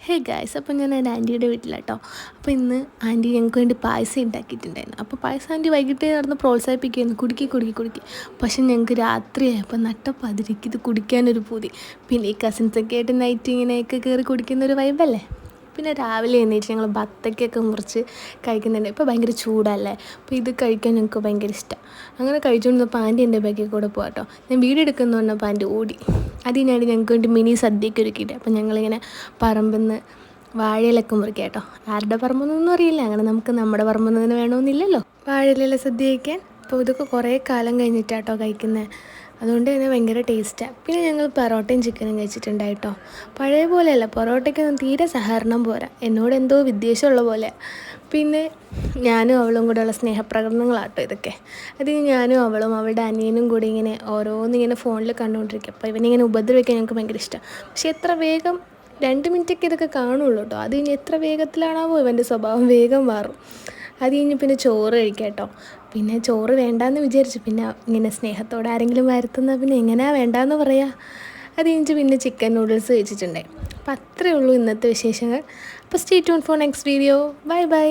Hey guys, അപ്പോൾ ഞാൻ എൻ്റെ ആൻറ്റിയുടെ വീട്ടിലാട്ടോ. അപ്പോൾ ഇന്ന് ആൻറ്റി ഞങ്ങൾക്ക് വേണ്ടി പായസം ഉണ്ടാക്കിയിട്ടുണ്ടായിരുന്നു. അപ്പോൾ പായസം ആൻറ്റി വൈകിട്ട് നടന്ന് പ്രോത്സാഹിപ്പിക്കുകയായിരുന്നു, കുടുക്കി കുടുക്കി കുടുക്കി. പക്ഷെ ഞങ്ങൾക്ക് രാത്രിയായപ്പോൾ നട്ടപ്പതിരിക്ക് ഇത് കുടിക്കാനൊരു പൂതി. പിന്നെ ഈ കസിൻസൊക്കെ ആയിട്ട് നൈറ്റ് ഇങ്ങനെയൊക്കെ കയറി കുടിക്കുന്നൊരു വൈബല്ലേ. പിന്നെ രാവിലെ എണീറ്റ് ഞങ്ങൾ ബത്തക്കൊക്കെ മുറിച്ച് കഴിക്കുന്നുണ്ട്. ഇപ്പോൾ ഭയങ്കര ചൂടല്ലേ, അപ്പോൾ ഇത് കഴിക്കാൻ ഞങ്ങൾക്ക് ഭയങ്കര ഇഷ്ടമാണ്. അങ്ങനെ കഴിച്ചുകൊണ്ടിരുന്നപ്പോൾ ആൻറ്റി എൻ്റെ ബാക്കിൽ കൂടെ പോകാട്ടോ. ഞാൻ വീഡിയോ എടുക്കുന്നു പറഞ്ഞപ്പോൾ ആൻറ്റി ഓടി. അതിനായിട്ട് ഞങ്ങൾക്ക് വേണ്ടി മിനി സദ്യയൊക്കെ ഒരുക്കിയിട്ട് അപ്പോൾ ഞങ്ങളിങ്ങനെ പറമ്പിൽ നിന്ന് വാഴയിലൊക്കെ മുറിക്കുക കേട്ടോ. ആരുടെ പറമ്പെന്നൊന്നും അറിയില്ല, അങ്ങനെ നമുക്ക് നമ്മുടെ പറമ്പിൽ നിന്ന് വേണമെന്നില്ലല്ലോ വാഴയില സദ്യ കഴിക്കാൻ. അപ്പോൾ ഇതൊക്കെ കുറേ കാലം കഴിഞ്ഞിട്ടാട്ടോ കഴിക്കുന്നത്, അതുകൊണ്ട് തന്നെ ഭയങ്കര ടേസ്റ്റാണ്. പിന്നെ ഞങ്ങൾ പൊറോട്ടയും ചിക്കനും കഴിച്ചിട്ടുണ്ടായിട്ടോ. പഴയ പോലെയല്ല, പൊറോട്ടയ്ക്കൊന്നും തീരെ സഹകരണം പോരാ, എന്നോട് എന്തോ വിദ്വേഷമുള്ള പോലെ. പിന്നെ ഞാനും അവളും കൂടെയുള്ള സ്നേഹപ്രകടനങ്ങളാട്ടോ ഇതൊക്കെ. അത് ഞാനും അവളും അവളുടെ അനിയനും കൂടി ഇങ്ങനെ ഓരോന്നിങ്ങനെ ഫോണിൽ കണ്ടുകൊണ്ടിരിക്കുക. അപ്പോൾ ഇവനിങ്ങനെ ഉപദ്രവിക്കാൻ ഞങ്ങൾക്ക് ഭയങ്കര ഇഷ്ടമാണ്. പക്ഷേ എത്ര വേഗം 2 മിനിറ്റൊക്കെ ഇതൊക്കെ കാണുള്ളൂ കേട്ടോ. അത് കഴിഞ്ഞ് എത്ര വേഗത്തിലാണാവോ ഇവൻ്റെ സ്വഭാവം വേഗം മാറും. അത് കഴിഞ്ഞ് പിന്നെ ചോറ് കഴിക്കാം കേട്ടോ. പിന്നെ ചോറ് വേണ്ടാന്ന് വിചാരിച്ചു, പിന്നെ ഇങ്ങനെ സ്നേഹത്തോടെ ആരെങ്കിലും വരുത്തുന്നാൽ പിന്നെ എങ്ങനെയാണ് വേണ്ടാന്ന് പറയുക. അത് കഴിഞ്ഞിട്ട് പിന്നെ ചിക്കൻ നൂഡിൽസ് കഴിച്ചിട്ടുണ്ടായി. അപ്പോൾ അത്രയേ ഉള്ളൂ ഇന്നത്തെ വിശേഷങ്ങൾ. അപ്പോൾ stay tune for next video. Bye bye.